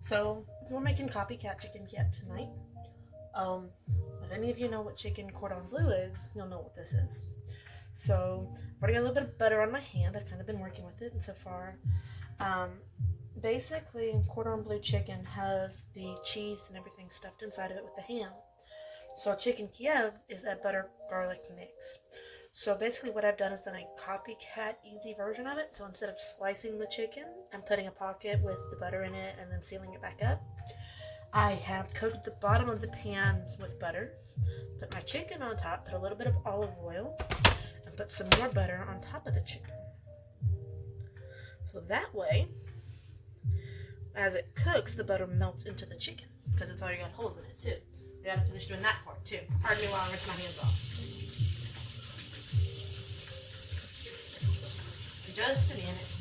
So we're making copycat chicken Kiev tonight. If any of you know what chicken cordon bleu is, you'll know what this is. So I've already got a little bit of butter on my hand. I've kind of been working with it, and so far, basically cordon bleu chicken has the cheese and everything stuffed inside of it with the ham. So chicken Kiev is a butter garlic mix. So basically what I've done is done a copycat easy version of it. So instead of slicing the chicken and putting a pocket with the butter in it and then sealing it back up, I have coated the bottom of the pan with butter, put my chicken on top, put a little bit of olive oil, and put some more butter on top of the chicken. So that way, as it cooks, the butter melts into the chicken because it's already got holes in it too. I gotta finish doing that part too. Pardon me while I rinse my hands off. Just a minute.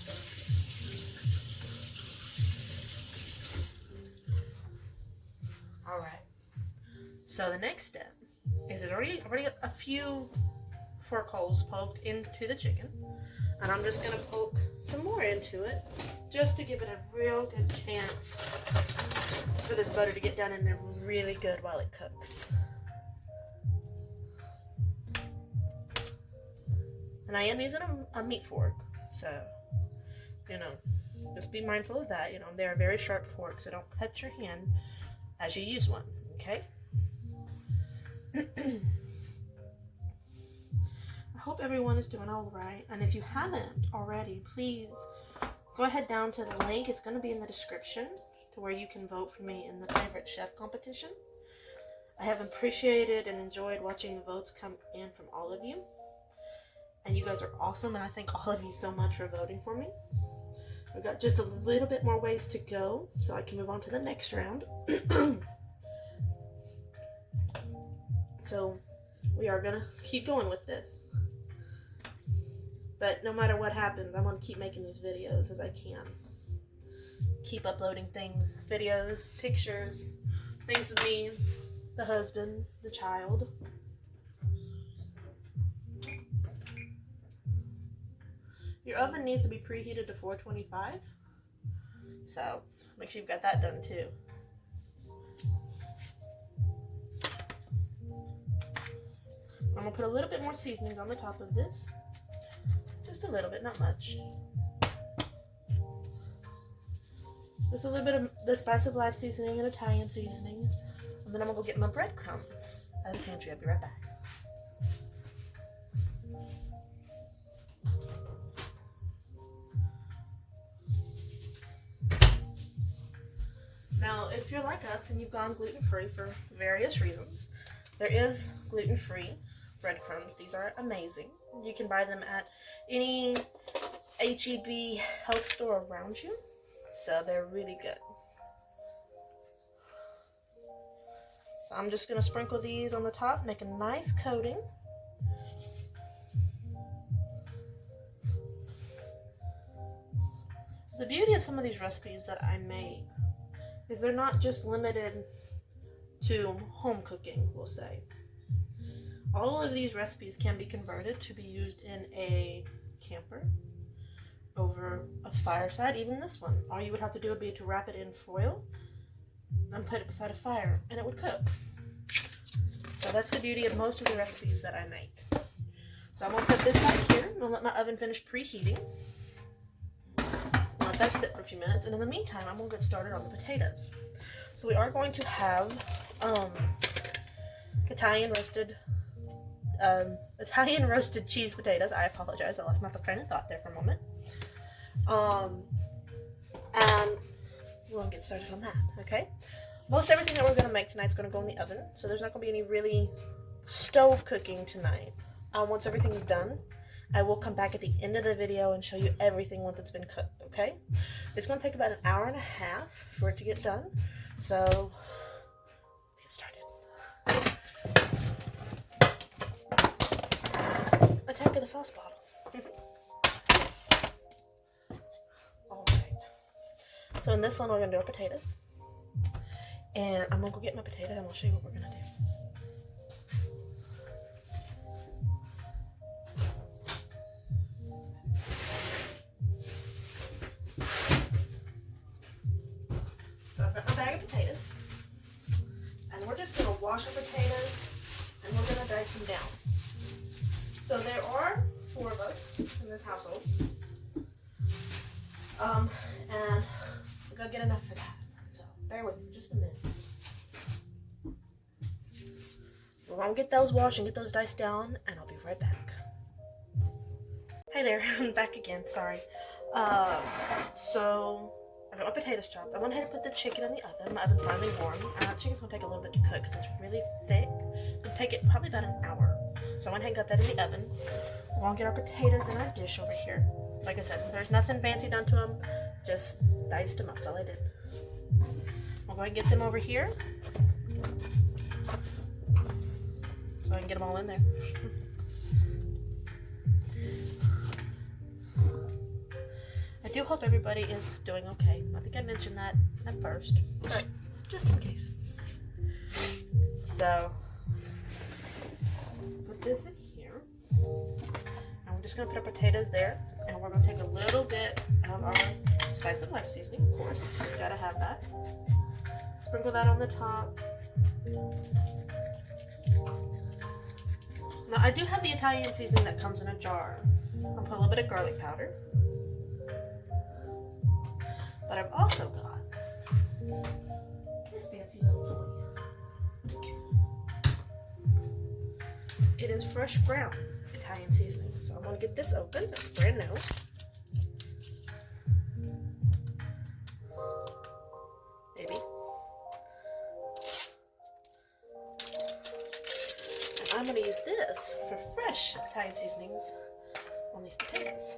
Alright. So the next step is I've already got a few fork holes poked into the chicken. And I'm just going to poke some more into it just to give it a real good chance for this butter to get down in there really good while it cooks. And I am using a meat fork, so, just be mindful of that. They are very sharp forks, so don't cut your hand as you use one, okay? I hope everyone is doing all right, and if you haven't already, please go ahead down to the link. It's going to be in the description to where you can vote for me in the favorite chef competition. I have appreciated and enjoyed watching the votes come in from all of you, and you guys are awesome, and I thank all of you so much for voting for me. We've got just a little bit more ways to go so I can move on to the next round. So we are going to keep going with this. But no matter what happens, I'm going to keep making these videos as I can. Keep uploading things, videos, pictures, things of me, the husband, the child. Your oven needs to be preheated to 425. So make sure you've got that done too. I'm going to put a little bit more seasonings on the top of this. Just a little bit, not much. Just a little bit of the Spice of Life seasoning and Italian seasoning. And then I'm going to go get my breadcrumbs out of the pantry. I'll be right back. Now, if you're like us and you've gone gluten-free for various reasons, there is gluten-free breadcrumbs. These are amazing. You can buy them at any HEB health store around you, so they're really good. So I'm just going to sprinkle these on the top, make a nice coating. The beauty of some of these recipes that I make is they're not just limited to home cooking, we'll say. All of these recipes can be converted to be used in a camper, over a fireside, even this one. All you would have to do would be to wrap it in foil and put it beside a fire, and it would cook. So that's the beauty of most of the recipes that I make. So I'm going to set this back here, and I'll let my oven finish preheating. Let that sit for a few minutes, and in the meantime, I'm going to get started on the potatoes. So we are going to have Italian roasted cheese potatoes. I apologize, I lost my train of thought there for a moment. And we'll get started on that, okay? Most everything that we're going to make tonight is going to go in the oven, so there's not going to be any really stove cooking tonight. Once everything's done, I will come back at the end of the video and show you everything once it's been cooked, okay? It's going to take about an hour and a half for it to get done, so let's get started. Attack of the sauce bottle. Alright. So in this one, we're going to do our potatoes. And I'm going to go get my potatoes and I'll show you what we're going to do. So I've got potatoes. And we're just going to wash our potatoes and we're going to dice them down. So there are 4 of us in this household. And we're going to get enough for that. So bear with me just a minute. We're going to get those washed and get those diced down, and I'll be right back. Hey there, I'm back again, sorry. So I got my potatoes chopped. I went ahead and put the chicken in the oven. My oven's finally warm. Chicken's going to take a little bit to cook because it's really thick. It'll take it probably about an hour. So I went ahead and got that in the oven. We're going to get our potatoes in our dish over here. Like I said, there's nothing fancy done to them. Just diced them up, that's all I did. We're going to get them over here. So I can get them all in there. I do hope everybody is doing okay. I think I mentioned that at first, but just in case. So, put this in here. And we're just going to put our potatoes there. And we're going to take a little bit of our spice of life seasoning, of course. You gotta have that. Sprinkle that on the top. Now, I do have the Italian seasoning that comes in a jar. I'll put a little bit of garlic powder. But I've also got this fancy little toy. It is fresh ground Italian seasoning. So I'm going to get this open. It's brand new. Maybe. And I'm going to use this for fresh Italian seasonings on these potatoes.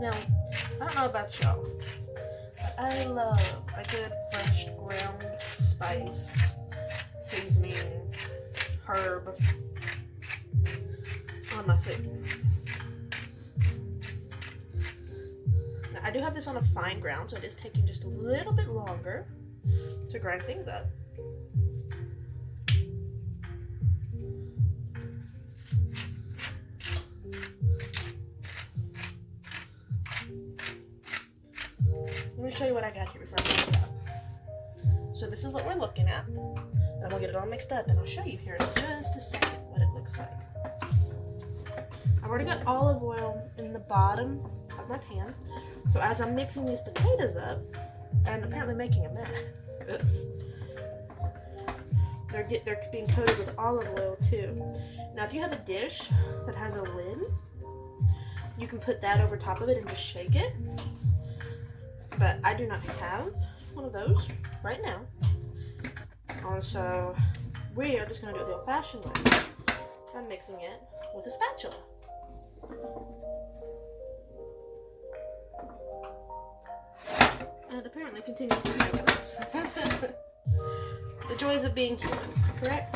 Now, I don't know about y'all, but I love a good fresh ground spice, seasoning, herb on my food. Now, I do have this on a fine ground, so it is taking just a little bit longer to grind things up. Let me show you what I got here before I mix it up. So this is what we're looking at. And I'm going to get it all mixed up and I'll show you here in just a second what it looks like. I've already got olive oil in the bottom of my pan. So as I'm mixing these potatoes up, and apparently making a mess, oops, they're being coated with olive oil too. Now if you have a dish that has a lid, you can put that over top of it and just shake it. But I do not have one of those right now. And so we are just going to do it the old-fashioned way. I'm mixing it with a spatula. And apparently continuing to make a mess. The joys of being human, correct?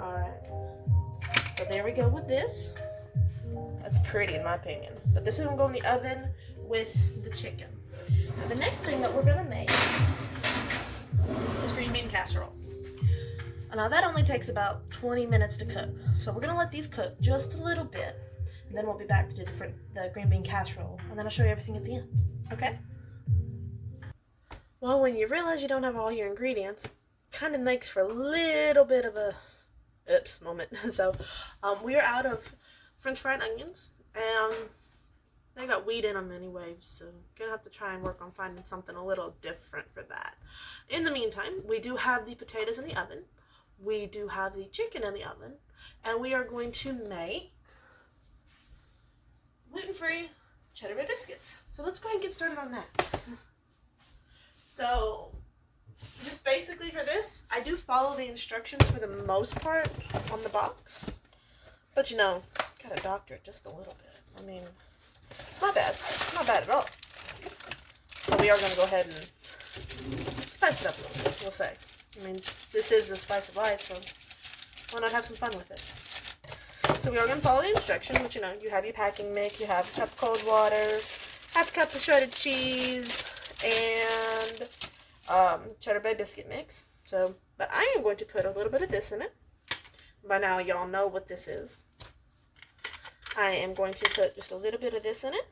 Alright. So there we go with this. That's pretty in my opinion. But this is going to go in the oven with the chicken. Now the next thing that we're going to make is green bean casserole. Now that only takes about 20 minutes to cook. So we're going to let these cook just a little bit. And then we'll be back to do the green bean casserole. And then I'll show you everything at the end. Okay? Well, when you realize you don't have all your ingredients, it kind of makes for a little bit of a oops moment. So we are out of French fried onions, and they got wheat in them anyway, so gonna have to try and work on finding something a little different for that. In the meantime, we do have the potatoes in the oven, we do have the chicken in the oven, and we are going to make gluten-free cheddar bay biscuits. So let's go ahead and get started on that. So just basically for this, I do follow the instructions for the most part on the box, but you know, gotta doctor it just a little bit. I mean, it's not bad. It's not bad at all. But we are going to go ahead and spice it up a little bit, we'll say. I mean, this is the spice of life, so why not have some fun with it? So we are going to follow the instructions, which, you know, you have your packing mix, you have a cup of cold water, half a cup of shredded cheese, and cheddar bay biscuit mix. So, but I am going to put a little bit of this in it. By now, y'all know what this is. I am going to put just a little bit of this in it.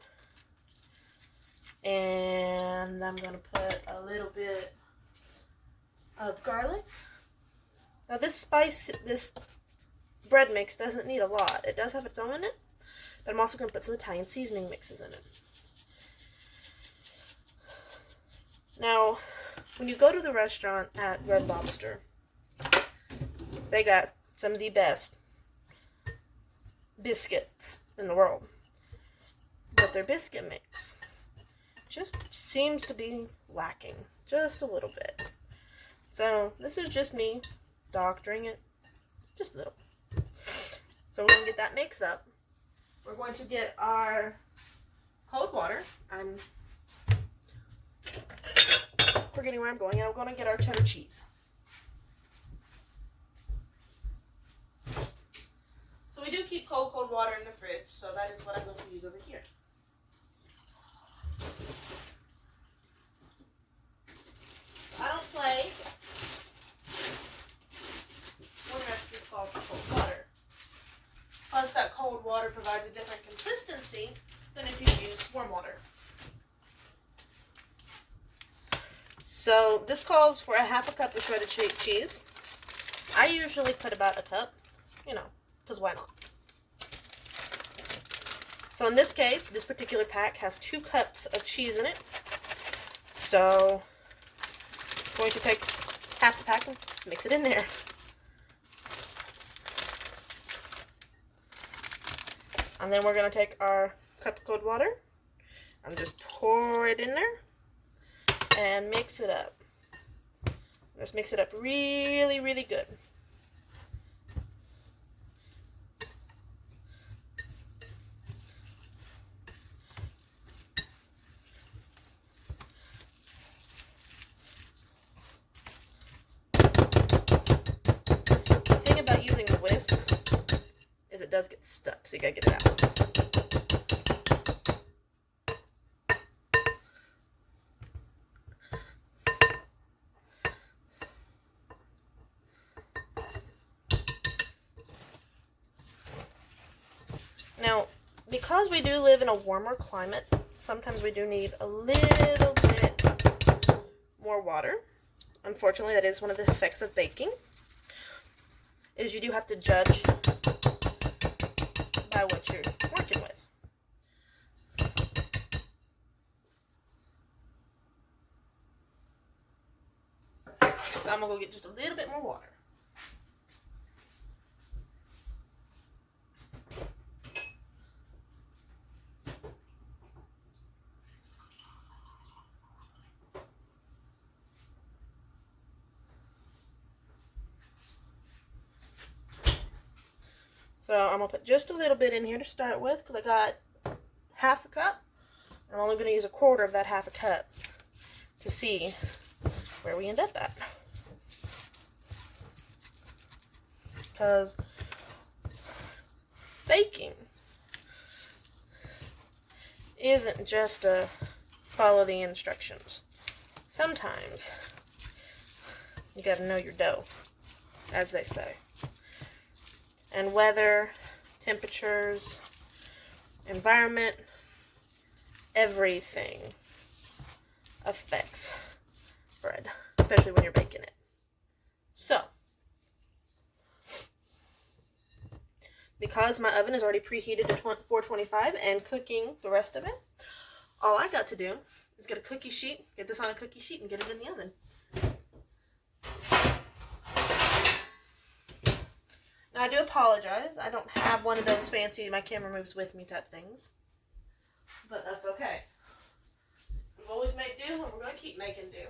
And I'm going to put a little bit of garlic. Now this bread mix doesn't need a lot. It does have its own in it, but I'm also going to put some Italian seasoning mixes in it. Now, when you go to the restaurant at Red Lobster, they got some of the best biscuits in the world. But their biscuit mix just seems to be lacking just a little bit. So this is just me doctoring it just a little. So we're going to get that mix up. We're going to get our cold water. I'm forgetting where I'm going, and I'm going to get our cheddar cheese. So we do keep cold water in the fridge, so that is what I'm going to use over here. I don't play when recipes call for cold water. Plus, that cold water provides a different consistency than if you use warm water. So this calls for a half a cup of shredded cheese. I usually put about a cup, because why not? So in this case, this particular pack has 2 cups of cheese in it. So I'm going to take half the pack and mix it in there. And then we're going to take our cup of cold water and just pour it in there and mix it up. Just mix it up really, really good. The thing about using the whisk is it does get stuck, so you gotta get it out. Now, because we do live in a warmer climate, sometimes we do need a little bit more water. Unfortunately, that is one of the effects of baking, is you do have to judge by what you're working with. So I'm going to go get just a little bit more water. So I'm going to put just a little bit in here to start with, because I got half a cup. I'm only going to use a quarter of that half a cup to see where we end up at. Because baking isn't just a follow the instructions. Sometimes you got to know your dough, as they say. And weather, temperatures, environment, everything affects bread, especially when you're baking it. So, because my oven is already preheated to 425 and cooking the rest of it, all I got to do is get a cookie sheet, get this on a cookie sheet, and get it in the oven. Now, I do apologize. I don't have one of those fancy my camera moves with me type things. But that's okay. We've always made do, and we're going to keep making do.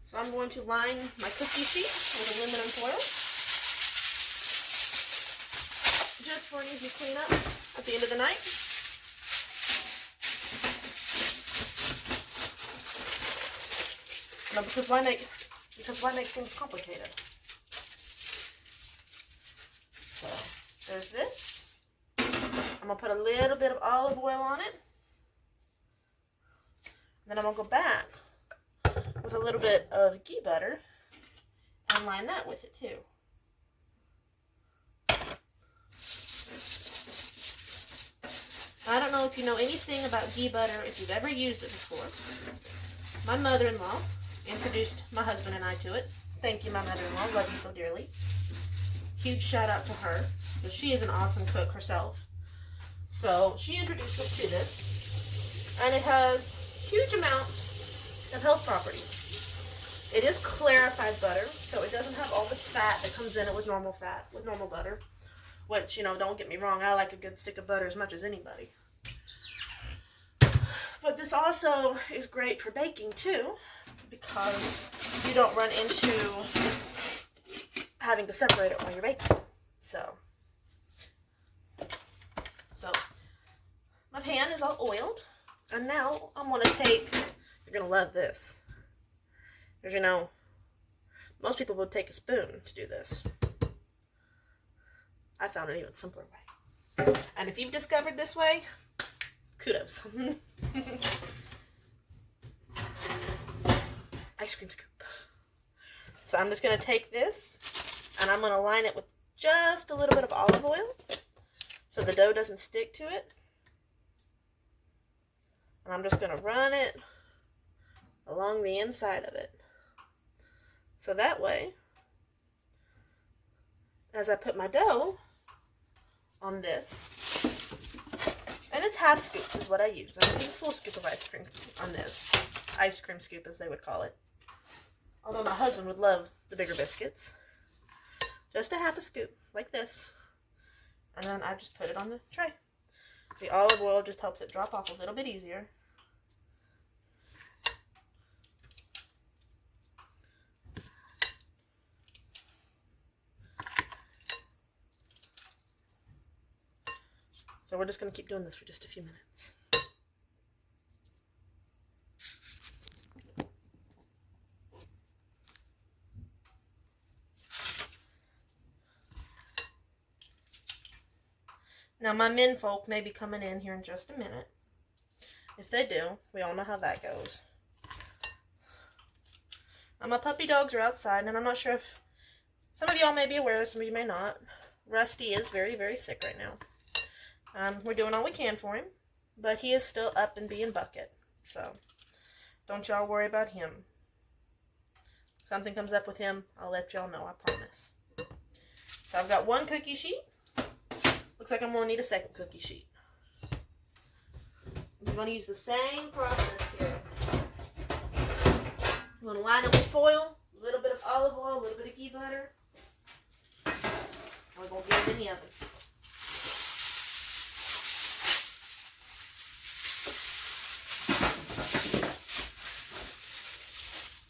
So I'm going to line my cookie sheet with aluminum foil. Just for an easy cleanup at the end of the night. No, because why make things complicated? So there's this. I'm gonna put a little bit of olive oil on it. Then I'm gonna go back with a little bit of ghee butter and line that with it too. I don't know if you know anything about ghee butter, if you've ever used it before. My mother-in-law introduced my husband and I to it. Thank you, my mother-in-law. Love you so dearly. Huge shout out to her, because she is an awesome cook herself. So she introduced us to this, and it has huge amounts of health properties. It is clarified butter, so it doesn't have all the fat that comes in it with normal butter. Which, you know, don't get me wrong, I like a good stick of butter as much as anybody. But this also is great for baking too, because you don't run into having to separate it while you're baking. So my pan is all oiled, and now I'm going to take, you're going to love this. Because, you know, most people would take a spoon to do this. I found an even simpler way. And if you've discovered this way, kudos. Ice cream scoop. So I'm just going to take this, and I'm going to line it with just a little bit of olive oil so the dough doesn't stick to it. And I'm just going to run it along the inside of it. So that way, as I put my dough on this, and it's half scoop is what I use. I'm using a full scoop of ice cream on this. Ice cream scoop, as they would call it. Although my husband would love the bigger biscuits. Just a half a scoop, like this. And then I just put it on the tray. The olive oil just helps it drop off a little bit easier. So we're just going to keep doing this for just a few minutes. Now my men folk may be coming in here in just a minute. If they do, we all know how that goes. Now my puppy dogs are outside, and I'm not sure if some of y'all may be aware, some of you may not. Rusty is very, very sick right now. We're doing all we can for him, but he is still up and being bucket. So don't y'all worry about him. If something comes up with him, I'll let y'all know, I promise. So I've got one cookie sheet. Looks like I'm going to need a second cookie sheet. I'm going to use the same process here. I'm going to line it with foil, a little bit of olive oil, a little bit of ghee butter. We're going to get it in the oven.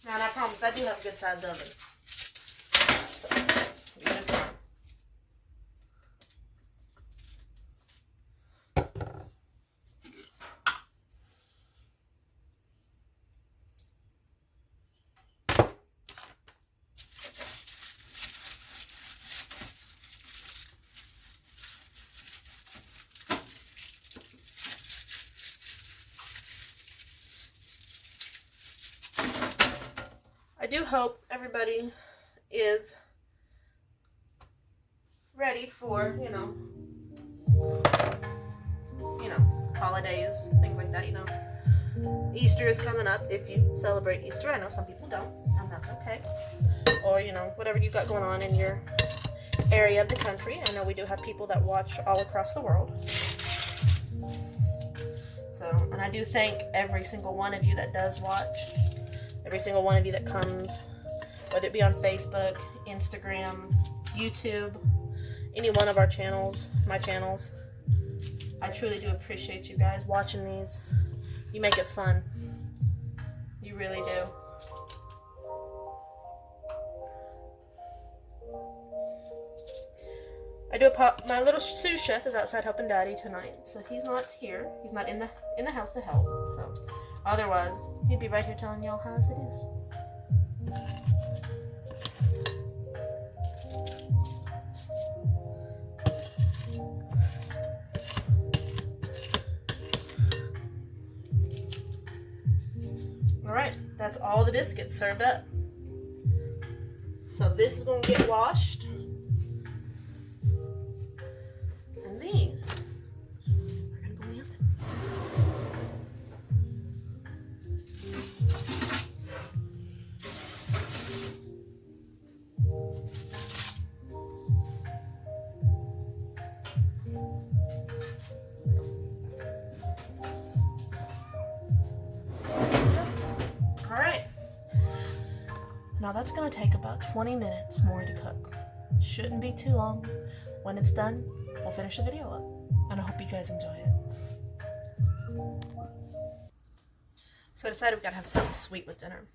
Now, and I promise, I do have a good sized oven. So, it'll be just fine. I do hope everybody is ready for, you know, holidays, things like that, Easter is coming up if you celebrate Easter. I know some people don't, and that's okay. Or, whatever you got going on in your area of the country. I know we do have people that watch all across the world. So, and I do thank every single one of you that does watch. Every single one of you that comes, whether it be on Facebook, Instagram, YouTube, any one of our channels, my channels. I truly do appreciate you guys watching these. You make it fun. You really do. My little sous chef is outside helping Daddy tonight, so he's not here. He's not in the house to help. So otherwise, he'd be right here telling y'all how it is. Alright, that's all the biscuits served up. So this is going to get washed. And these are going to go in the oven. Now that's going to take about 20 minutes more to cook. Shouldn't be too long. When it's done, we'll finish the video up. And I hope you guys enjoy it. So I decided we got to have something sweet with dinner.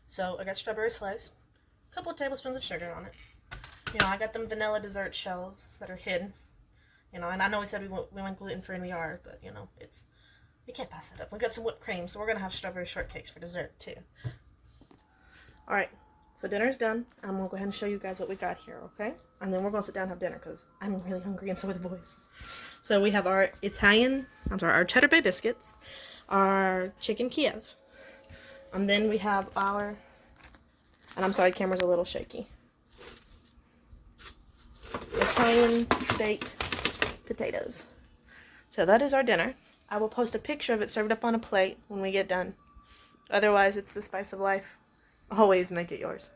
So I got strawberry sliced, a couple of tablespoons of sugar on it. You know, I got them vanilla dessert shells that are hidden. You know, and I know we said we went gluten-free and we are, but you know, you can't pass that up. We got some whipped cream, so we're going to have strawberry shortcakes for dessert too. Alright. So dinner's done. I'm going to go ahead and show you guys what we got here, okay? And then we're going to sit down and have dinner because I'm really hungry and so are the boys. So we have our our cheddar bay biscuits, our chicken Kiev, and then we have and I'm sorry, camera's a little shaky, Italian baked potatoes. So that is our dinner. I will post a picture of it served up on a plate when we get done. Otherwise, it's the spice of life. Always make it yours.